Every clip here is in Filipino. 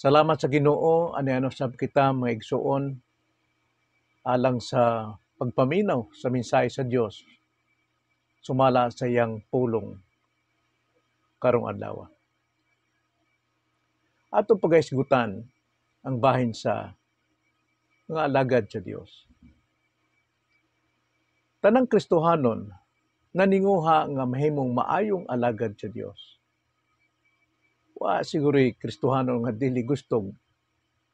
Salamat sa Ginoo ano sab kita mga igsuon alang sa pagpaminaw sa mensahe sa Dios sumala sa iyang pulong karong adlaw. Ato pagahisgutan ang bahin sa mga alagad sa Dios. Tanang Kristohanon naninguha nga mahimong maayong alagad sa Dios. Wa siguro'y Kristohanon nga dili gustong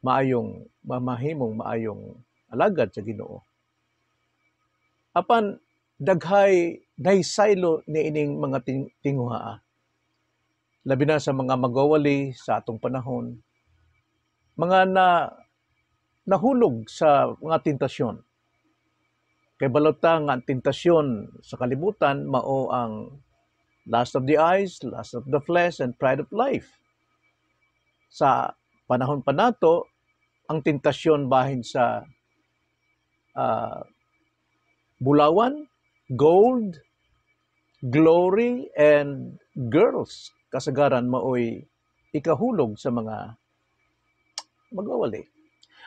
mahimong maayong alagad sa Ginoo. Apan daghay nahisaylo ni ining mga tinguhaa. Labi na sa mga magwawali sa atong panahon, mga nahulog sa mga tentasyon. Kay balota nga ang tentasyon sa kalibutan mao ang lust of the eyes, lust of the flesh, and pride of life. Sa panahon pa nato, ang tentasyon bahin sa bulawan, gold, glory, and girls. Kasagaran maoy ikahulog sa mga magwawali.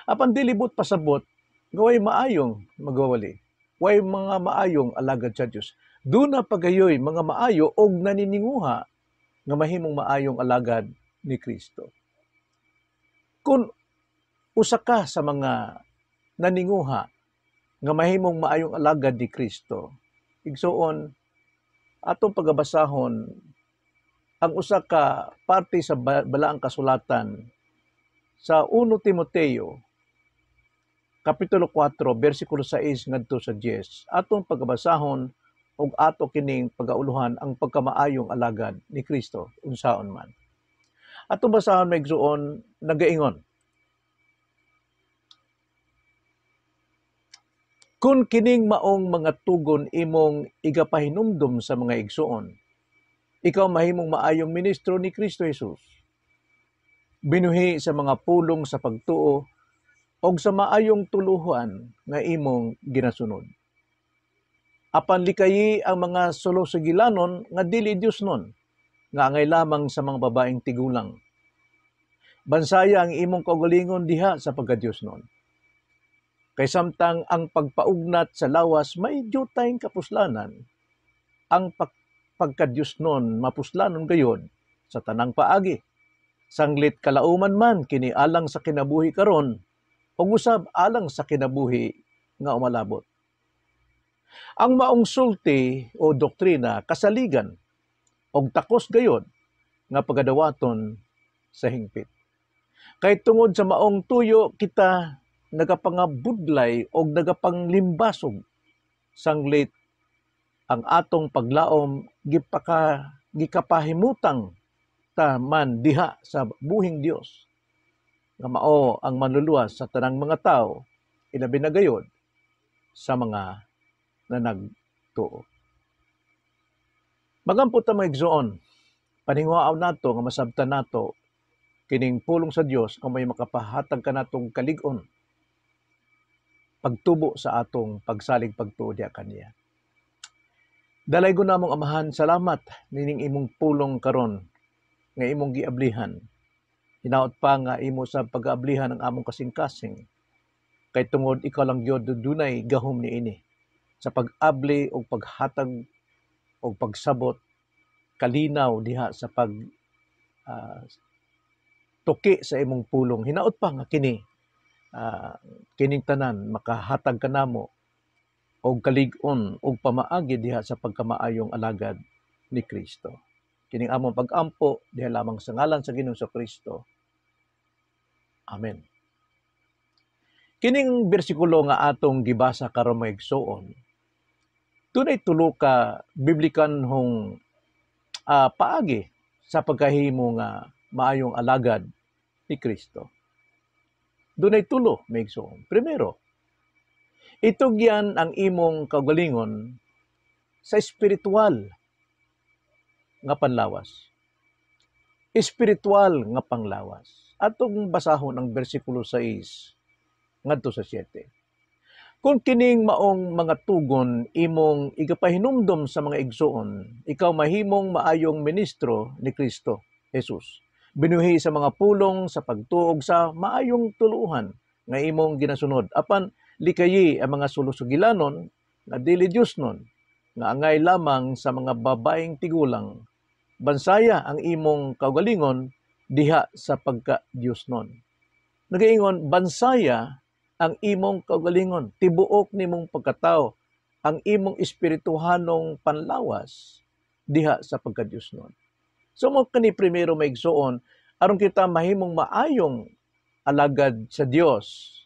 Apan dilibot pasabot, gaway maayong magwawali. Way mga maayong alagad sa Dios. Doon na pagayoy mga maayo og nanininguha nga mahimong maayong alagad ni Kristo. Kung usa ka sa mga naninguha nga mahimong maayong alagad ni Kristo, igsuon atong pagabasahon ang usa ka parte sa balaang kasulatan sa 1 Timoteo Kapitulo 4, versikulo 6 ngadto sa 10, atong pagabasahon og ato kining pagauluhan ang pagkamaayong alagad ni Kristo unsaon man. Atong basahon maigsuon nagaingon. Kung kining maong mga tugon imong igapahinumdum sa mga igsuon, ikaw mahimong maayong ministro ni Kristo Jesus. Binuhi sa mga pulong sa pagtuo og sa maayong tuluhan nga imong ginasunod. Apan likayi ang mga sulosigilanon nga dili Dios nun, nga angay lamang sa mga babaeng tigulang. Bansaya ang imong kaugalingon diha sa pagka-Dios nun. Kay samtang ang pagpaugnat sa lawas may diyutayng kapuslanan, ang pagka-Dios nun mapuslanon gayod sa tanang paagi. Sanglit kalauman man kini alang sa kinabuhi karon, o usab alang sa kinabuhi nga umalabot. Ang maong sulti o doktrina kasaligan og takos gayod nga pagadawaton sa hingpit. Kay tungod sa maong tuyo kita nagapangabudlay o nagapanglimbasog sanglit ang atong paglaom gikapahimutang ta man diha sa buhing Dios nga mao ang manluluwas sa tanang mga tao, ilabi na gayod sa mga nanagtuo. Magampot ta maigsuon, paningwaaw nato nga masabtan nato kining pulong sa Dios kung may makapahatag ka natong kalig-on pagtubo sa atong pagsalig pagtuo diha kaniya. Dalay ko namong Amahan, salamat nining imong pulong karon nga imong giablihan. Hinaot pa nga imo sa pag-aablihan ang among kasing-kasing. Kay tungod ikaw lang gyud dunay gahom niini sa pag-abli o paghatag o pagsabot kalinaw diha sa pag tuki sa imong pulong. Hinaot pa nga kining tanan makahatag kanamo og kalig-on og pamaagi diha sa pagkamaayong alagad ni Kristo. Kining among pag-ampo diha lamang sa ngalan sa Ginoong Kristo. Amen. Kining bersikulo nga atong gibasa karon mga igsuon, dunay tulo ka biblikanhong paagi sa pagkahimo nga maayong alagad ni Kristo. Dunay tulo mga igsuon. Primero, itugyan ang imong kaugalingon sa espiritual nga panlawas. Espiritual nga panglawas. Atong basahon ang bersikulo 6 ngadto sa 7. Kung kining maong mga tugon imong igapahinumdum sa mga igsuon, ikaw mahimong maayong ministro ni Kristo Jesus. binuhi sa mga pulong sa pagtuog sa maayong tuluhan nga imong ginasunod. Apan likayi ang mga sulusugilanon na dili Dios nun, nga angay lamang sa mga babaeng tigulang. Bansaya ang imong kaugalingon diha sa pagka-Dios nun. Nagaingon, bansaya ang imong kaugalingon, tibuok nimong pagkatao, ang imong espirituhanong panlawas diha sa pagka-Dios nun. So mo kani primero maigsuon aron kita mahimong maayong alagad sa Dios.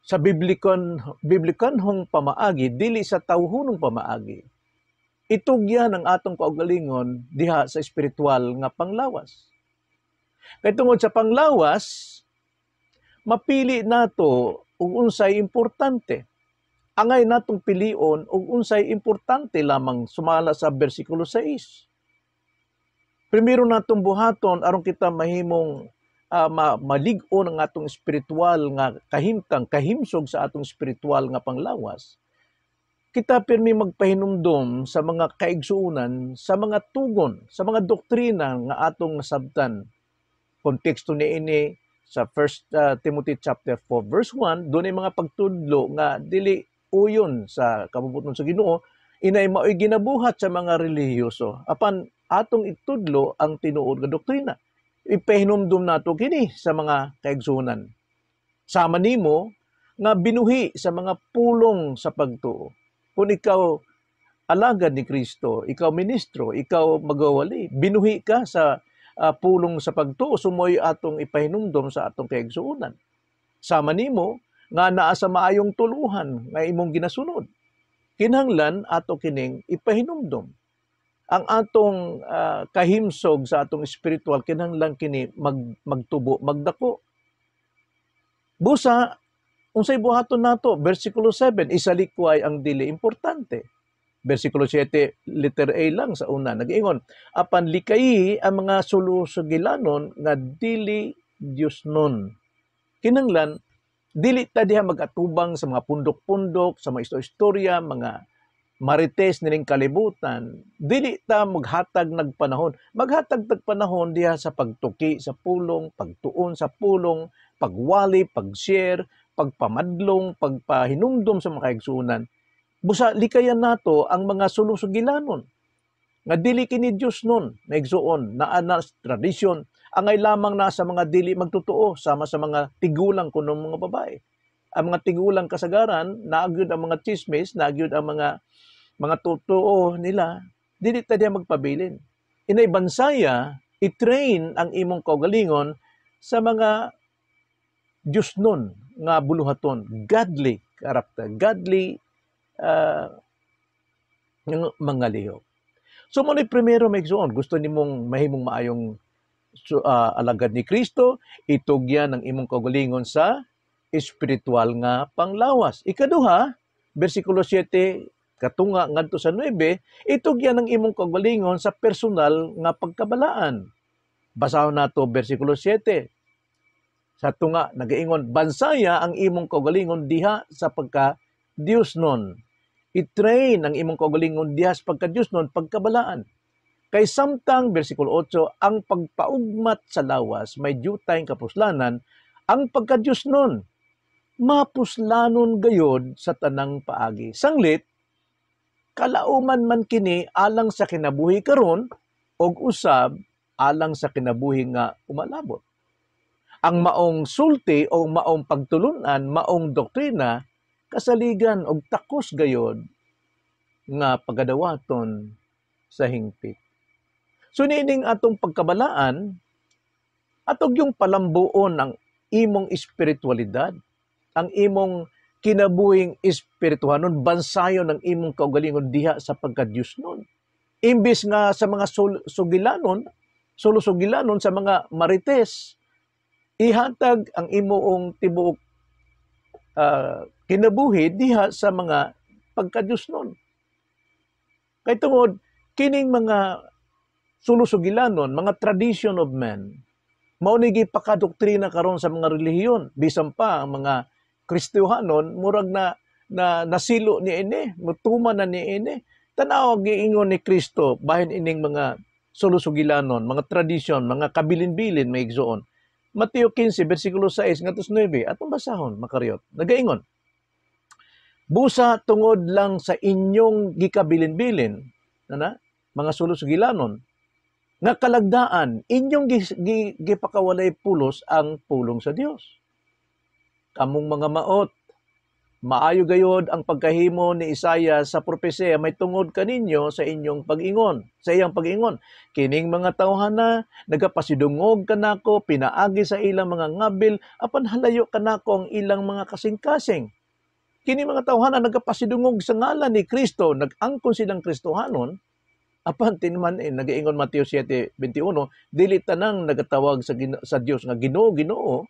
Sa biblikanhong pamaagi dili sa tawhonong pamaagi. Itugyan ang atong kaugalingon diha sa espiritual nga panglawas. Kay tungod sa panglawas, mapili nato ug unsay importante. Angay natong pilion ug unsay importante lamang sumala sa bersikulo 6. Primero natong buhaton aron kita mahimong malig-on ang atong espiritual nga kahimtang, kahimsog sa atong espiritual nga panglawas. Kita pirmi magpahinumdom sa mga kaigsuunan, sa mga tugon, sa mga doktrina nga atong nasabtan. Konteksto niini sa 1 Timothy chapter 4 verse 1, doon ay mga pagtudlo nga dili uyon sa kabubuton sa Ginoo, inay mao'y ginabuhat sa mga relihiyoso. Apan atong itudlo ang tinuod nga doktrina. Ipahinumdum nato kini sa mga kaigsuonan. Sama nimo nga binuhi sa mga pulong sa pagtuo. Kung ikaw alagad ni Kristo, ikaw ministro, ikaw magawali, binuhi ka sa pulong sa pagtuo, sumoy atong ipahinumdum sa atong kaigsuonan. Sama nimo nga naa sa maayong tuluhan nga imong ginasunod. Kinahanglan ato kining ipahinumdum. Ang atong kahimsog sa atong espiritual kinahanglan kini magtubo, magdako. Busa, unsay buhaton nato? Versikulo 7, isalikway ang dili importante. Versikulo 7, letter A lang sa una. Nag-ingon, apan likayi ang mga sulusugilanon nga dili Dios nun. Kinahanglan, dili ta diha mag-atubang sa mga pundok-pundok, sa mga istorya, mga marites nining kalibutan, dili ta maghatag nagpanahon. Maghatag nagpanahon diha sa pagtuki sa pulong, pagtuon sa pulong, pagwali, pag-share, pagpamadlong, pagpahinumdom sa mga kaigsuonan. Busa likayan nato ang mga sulusugilanon nga dili kini Dios nun, naigsuon, naa na tradisyon, angay lamang na sa mga dili magtotoo sama sa mga tigulang kuno mga babae. Ang mga tigulang kasagaran, naagyod ang mga chismis, naagyod ang mga totoo nila, dili ta diya magpabilin. Inay bansaya, i-train ang imong kaugalingon sa mga Diyos nun nga buluhaton, godly character, godly mga lihok. So mo ni primero maigsuon, gusto nimong mahimong maayong alagad ni Kristo, itugyan ang imong kaugalingon sa espiritual nga panglawas. Ikaduha, versikulo 7, katunga ngadto sa 9, itugyan ang imong kaugalingon sa personal nga pagkabalaan. Basahon nato versikulo 7. Sa tunga nagaingon, bansaya ang imong kaugalingon diha sa pagka Dios nun. I-train ang imong kaugalingon diha sa pagka Dios nun, pagkabalaan. Kay samtang versikulo 8, ang pagpaugmat sa lawas may diyutay kapuslanan, ang pagka Dios nun mapuslanon gayod sa tanang paagi. Sanglit, kalauman man kini alang sa kinabuhi karon og usab alang sa kinabuhi nga umalabot. Ang maong sulti o maong pagtulunan, maong doktrina, kasaligan og takos gayod nga pagadawaton sa hingpit. So nining atong pagkabalaan, atog yung palambuon ang imong espiritualidad, ang imong kinabuhing espirituhanon, bansayon ang imong kaugalingon diha sa pagka-Diyos nun. Imbis nga sa mga sugilanon sa mga marites, ihatag ang imong tibuok kinabuhi diha sa mga pagka-Diyos nun. Kay tungod, kining mga sulusugilanon, mga tradition of men, maunigi pakadoktrina karon sa mga relihiyon, bisan pa ang mga Kristiyohanon, murag na nasilo ni ini, mutuman na ni ini. Tanaw giingon ni Kristo bahin ining mga sulusugilanon, mga tradisyon, mga kabilin-bilin may igsoon. Mateo 15 bersikulo 6 ngadto 9 atong basahon makariot. Nagaingon, busa tungod lang sa inyong gikabilin-bilin, mga sulusugilanon, nga kalagdaan inyong gipakawalay pulos ang pulong sa Dios. Kamong mga maot, maayo gayod ang pagkahimo ni Isaiah sa propesya may tungod kaninyo sa inyong pag-ingon, sa iyang pag-ingon. Kining mga tawhana nagapasidungog kanako, pinaagi sa ilang mga ngabil, apan halayo kanako ang ilang mga kasing-kasing. Kini mga tawhana nagapasidungog sa ngalan ni Kristo, nag-angkon silang Kristohanon, apan tinman nagaingon Mateo 7:21, dili tanang nagatawag sa Dios nga Ginoo, Ginoo,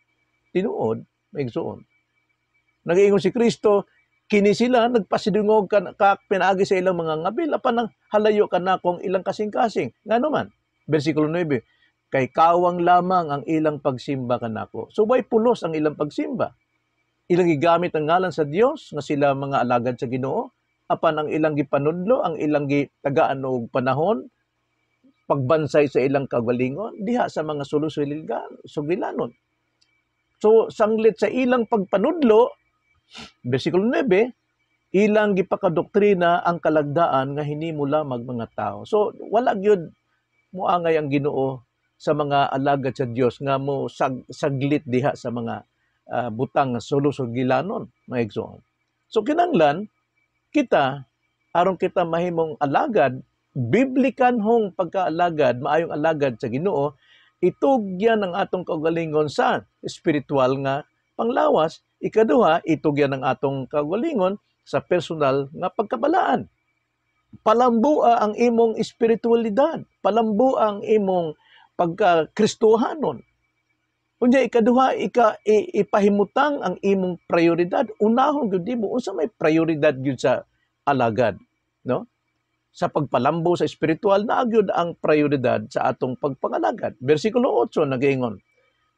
tinuod maigsoon. Nagaingon si Kristo, kini sila nagpasidungog pinaagi sa ilang mga ngabil, apan nang halayo kanako ang ilang kasing-kasing. Ngano man? Bersikulo 9, kay kawang lamang ang ilang pagsimba kanako. So way pulos ang ilang pagsimba. Ilang gigamit ang ngalan sa Dios nga sila mga alagad sa Ginoo, apan ang ilang gipanudlo, ang ilang gitagaan og panahon, pagbansay sa ilang kagalingon diha sa mga sulusugilanon. So sanglit sa ilang pagpanudlo, bersikulo 9, ilang gipakadoktrina ang kalagdaan nga hinimo lamang mga tao. So wala gyud moangay ang Ginoo sa mga alagad sa Dios nga mo saglit diha sa mga butang sulusugilanon mga igsoon. So kinanglan kita aron kita mahimong alagad, biblikanhong pagkaalagad, maayong alagad sa Ginoo, itugyan ang atong kaugalingon sa espiritual nga panglawas. Ikaduha, itugyan ang atong kaugalingon sa personal nga pagkabalaan. Palambua ang imong espiritualidad, palambua ang imong pagka-Kristohanon. Unya ikaduha, ipahimutang ang imong prioridad. Unahon gyud mo unsa may prioridad gyud sa alagad, no? Sa pagpalambo sa espiritual na gyud ang prioridad sa atong pagpangalagad. Bersikulo 8 nagaingon,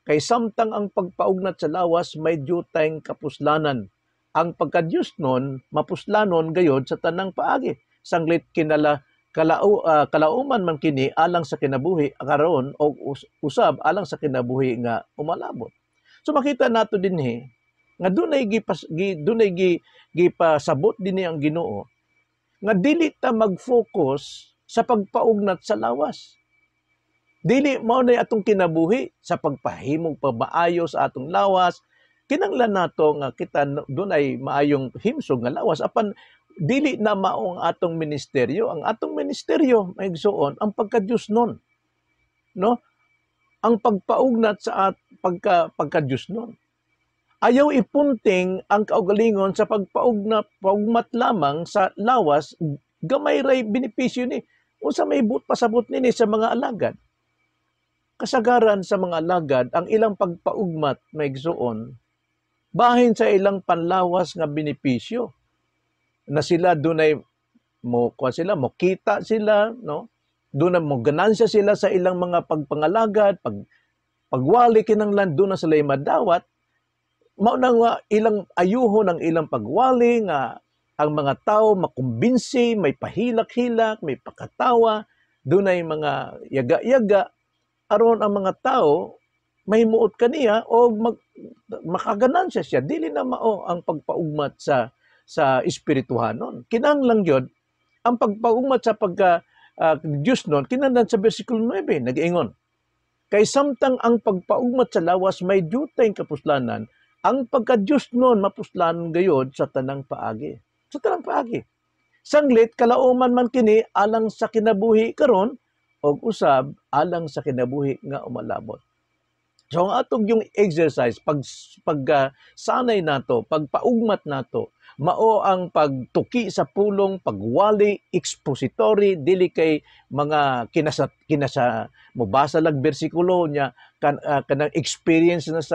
kay samtang ang pagpaugnat sa lawas may diyutayng kapuslanan. Ang pagkadyos nun, mapuslanon gayod sa tanang paagi. Sanglit kalauman man kini alang sa kinabuhi karon o usab alang sa kinabuhi nga umalabot. So makita nato dinhi nga dunay gipasabot dinhi ang Ginoo nga dili ta mag-focus sa pagpaugnat sa lawas. Dili mao na atong kinabuhi sa pagpahimong pamaayo sa atong lawas. Kinanglan nato nga kita dunay maayong himsog nga lawas apan dili na mao ang atong ministeryo. Ang atong ministeryo maigsuon ang pagka-Dios nun, no? Ang pagpaugnat sa pagka-Dios nun. Ayaw ipunting ang kaugalingon sa pagpaugnat lamang sa lawas, gamay ray benepisyo ni. Unsa may pasabot nini sa mga alagad. Kasagaran sa mga alagad ang ilang pagpaugmat maigsuon bahin sa ilang panlawas nga benepisyo. Na sila dunay kita sila, no? Dunay mo ganansya sila sa ilang mga pagpangalagad, pagwali kinanglan doon na sila madawat. Mao na nga ilang ayuhon ang ilang pagwali nga ang mga tao makumbinsi, may pahilak-hilak, may pakatawa, dunay mga yaga-yaga aron ang mga tao mahimuot kaniya o makaganansya siya. Dili na mao ang pagpaugmat sa espirituhanon. Kinahanglan gyud ang pagpaugmat sa Diyos nun, kinahanglan sa bersikulo 9 nag-ingon, kay samtang ang pagpaugmat sa lawas may diyutayng kapuslanan, ang pagka-Diyos nun mapuslanon gayod sa tanang paagi. Sa tanang paagi. Sanglit kalauman man kini alang sa kinabuhi karon og usab alang sa kinabuhi nga umalabot. So ang atong yung exercise, sanay nato, pagpaugmat nato, mao ang pagtuki sa pulong, pagwali, expository, dili kay mga kinasa mubasa lang bersikulo niya, kanang experience na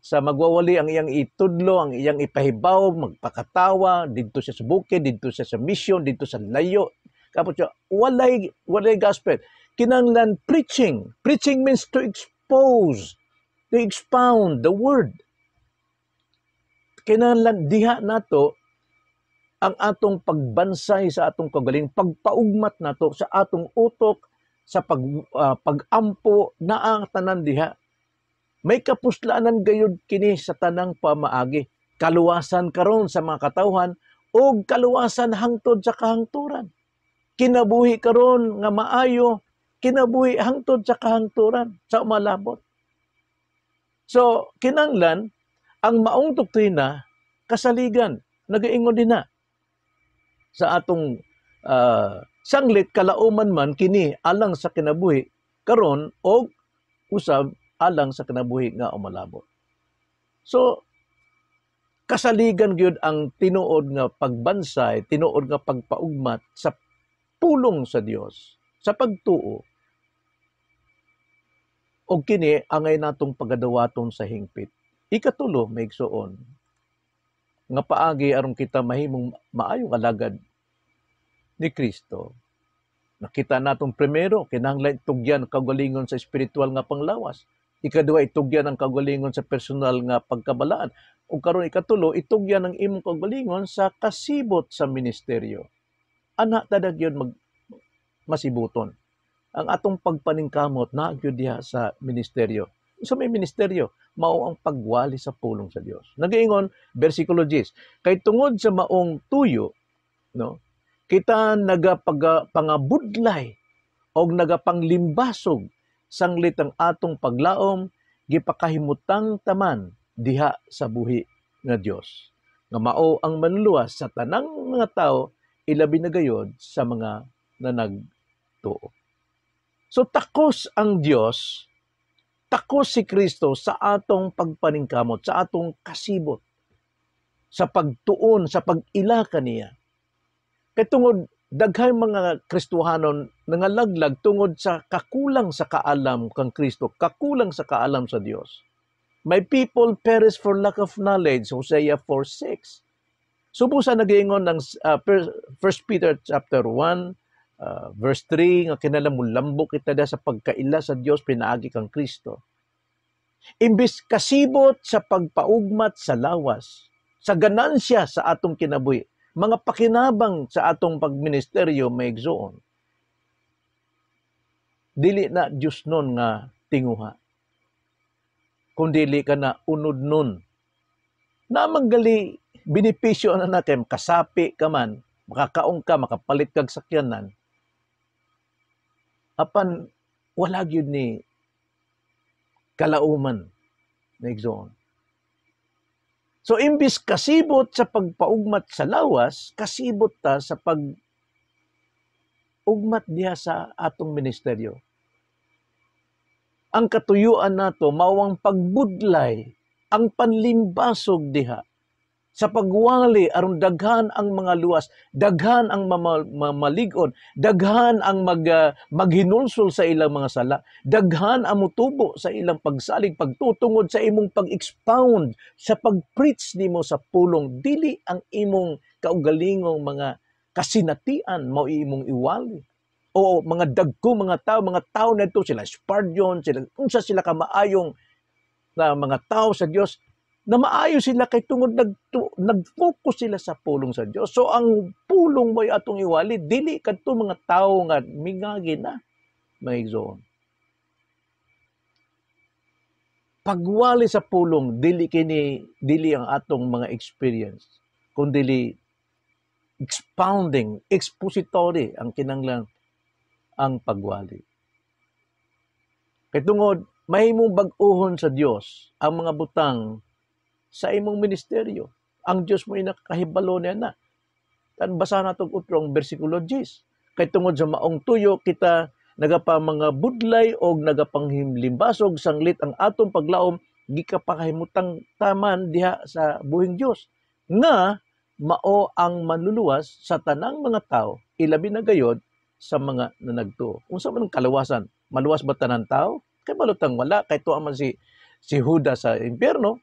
sa magwawali ang iyang itudlo, ang iyang ipahibaw, magpakatawa, dito siya sa bukid, dito siya sa mission, dito sa layo. Kapot siya, walay gospel. Kinanglan preaching. Preaching means to expose, to expound the word. Kinahanglan diha nato ang atong pagbansay sa atong kagaling, pagpaugmat nato sa atong utok, sa pagampo na ang tanan diha. May kapuslanan gayud kini sa tanang pamaagi. Kaluwasan karon sa mga katawhan o kaluwasan hangtod sa kahangturan. Kinabuhi karon nga maayo, kinabuhi hangtod sa kahangturan, sa umalabot. So, kinanglan, ang maong doktrina, kasaligan, nagaingon din na sa atong sanglit, kalauman man, kini alang sa kinabuhi, karon o usab alang sa kinabuhi nga umalabot. So, kasaligan gyud ang tinuod nga pagbansay, tinuod nga pagpaugmat sa pulong sa Dios, sa pagtuo. O kini angay natong pagadawaton sa hingpit. Ikatulo, maigsoon, nga paagi aron kita mahimong maayong alagad ni Kristo. Nakita natong primero, kinahanglan itugyan ang kagalingon sa espiritual nga panglawas. Ikaduha, itugyan ang kagalingon sa personal nga pagkabalaan. O karon ikatulo, itugyan ang imong kagalingon sa kasibot sa ministeryo. Ana tadag yun masibuton. Ang atong pagpaningkamot na gyud diha sa ministeryo. Sa may ministeryo, mao ang pagwali sa pulong sa Dios. Nagaingon bersikulo 10, kay tungod sa maong tuyo, no, kita nagapangabudlay o nagapanglimbasog sanglit ang atong paglaom gipakahimutang taman diha sa buhi nga Dios. Nga mao ang manluwas sa tanang mga tao, ilabi na gayod sa mga nanagtuo. So takos ang Dios, takos si Kristo sa atong pagpaningkamot, sa atong kasibot, sa pagtuon, sa pag-ila kaniya. Kay tungod daghay mga Kristohanon nangalaglag tungod sa kakulang sa kaalam kang Kristo, kakulang sa kaalam sa Dios. My people perish for lack of knowledge, Hosea 4:6. Subusa nagaingon ng 1 Peter chapter 1, verse 3, nga kinalamulambo kita da sa pagkaila sa Dios, pinaagi kang Kristo. Imbis kasibot sa pagpaugmat sa lawas, sa ganansya sa atong kinabuhi, mga pakinabang sa atong pagministeryo maigsoon, dili na Diyos nun nga tinguha, kundili ka na unod nun. Namanggali benepisyo na kay kasapi ka man, makakaong ka, makapalit kag sakyanan, apan wala gyud ni kalauman maigsoon. So imbis kasibot sa pagpaugmat sa lawas, kasibot ta sa pag-ugmat diha sa atong ministeryo. Ang katuyuan nato mao ang pagbudlay, ang panlimbasog diha sa pagwali aron daghan ang mga luwas, daghan ang mamalig-on, daghan ang maghinulsol sa ilang mga sala, daghan ang mutubo sa ilang pagsalig, pagtutungod sa imong pag-expound, sa pag-preach nimo sa pulong, dili ang imong kaugalingong mga kasinatian mao imong iwali. O mga dagko mga tao na ito, sila Spurgeon, unsa sila kamaayong na mga tao sa Dios, na maayo sila kay tungod nag-focus sila sa pulong sa Dios. So ang pulong mo'y atong iwali, dili kadto mga tao nga mingagi na maigsoon. Pagwali sa pulong, dili ang atong mga experience, kundi expounding, expository ang kinanglan ang pagwali. Kay tungod mahimong bag-ohon sa Dios ang mga butang sa imong ministeryo. Ang Dios mo nakahibalo niya na. Tan basa natong utrong bersikulo 10. Kay tungod sa maong tuyo kita mga budlay o nagapanghimlimbasog sanglit ang atong paglaom gikapakahimutang taman diha sa buhing Dios. Nga mao ang manluluwas sa tanang mga tao, ilabi na gayod sa mga nanagtuo. Unsa man ang kalawasan? Maluwas ba tanan tao? Kay balutang wala, kay tuwa man si Judas sa impyerno.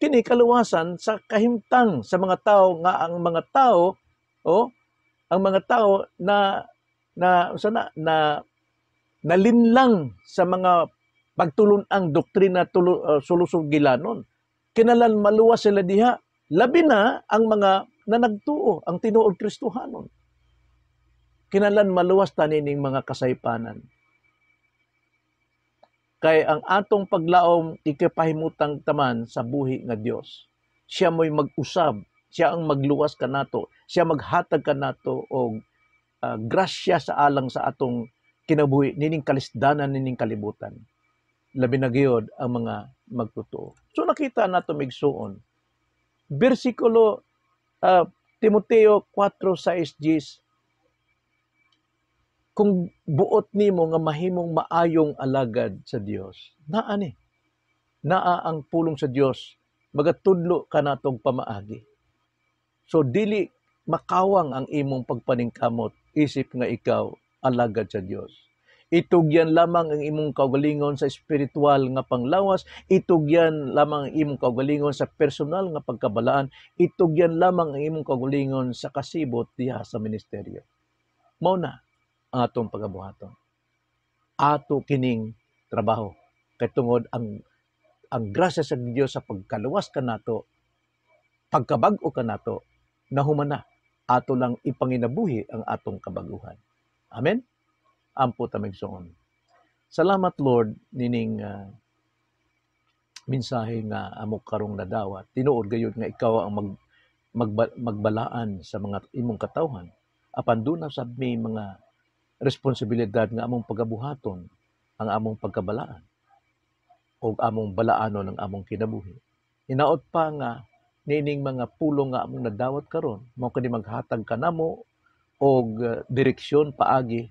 Kini kaluwasan sa kahimtang sa mga tao nga ang mga tao na nalinlang sa mga pagtulunang doktrina sulusog gilanon. Kinalan maluwas sila diha, labi na ang mga nanagtuo, ang tinuod Kristohanon. Kinahanglan maluwas ta nining mga kasaypanan. Kay ang atong paglaom ikapahimutang taman sa buhi nga Dios. Siya mo'y mag-usab, siya ang magluwas kanato, siya maghatag kanato og grasya sa alang sa atong kinabuhi nining kalisdanan nining kalibutan. Labi na gyud ang mga magtotoo. So nakita nato migsuon. Bersikulo Timoteo 4:6 kung buot nimo nga mahimong maayong alagad sa Dios, naa ni. Naa ang pulong sa Dios, magatudlo ka natong pamaagi. So dili makawang ang imong pagpaningkamot isip nga ikaw alagad sa Dios. Itugyan lamang ang imong kaugalingon sa espiritual nga panglawas, itugyan lamang ang imong kaugalingon sa personal nga pagkabalaan, itugyan lamang ang imong kaugalingon sa kasibot diha sa ministeryo. Mao na ang atong pagabuhaton. Ato kining trabaho. Kay tungod ang grasya sa Dios sa pagkaluwas kanato, pagkabag-o kanato, nahuman na. Ato lang ipanginabuhi ang atong kabaguhan. Amen? Ampo ta migsuon. Salamat Lord nining mensahe nga amo karong nadawat. Tinuod gayud nga ikaw ang magbalaan sa mga imong katawhan. Apan duna sab may mga responsibilidad nga among pagabuhaton ang among pagkabalaan o among balaanon ang among kinabuhi. Hinaot pa nga nining mga pulong nga among nadawat karon mao kani maghatag kanamo og direksyon paagi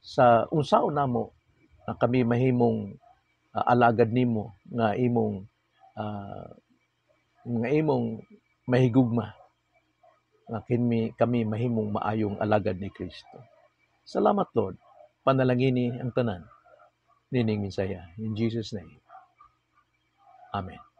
sa unsaon namo na kami mahimong alagad nimo nga imong mahigugma nga kami mahimong maayong alagad ni Kristo. Salamat Lord. Panalangini ang tanan nining minsaya. In Jesus' name. Amen.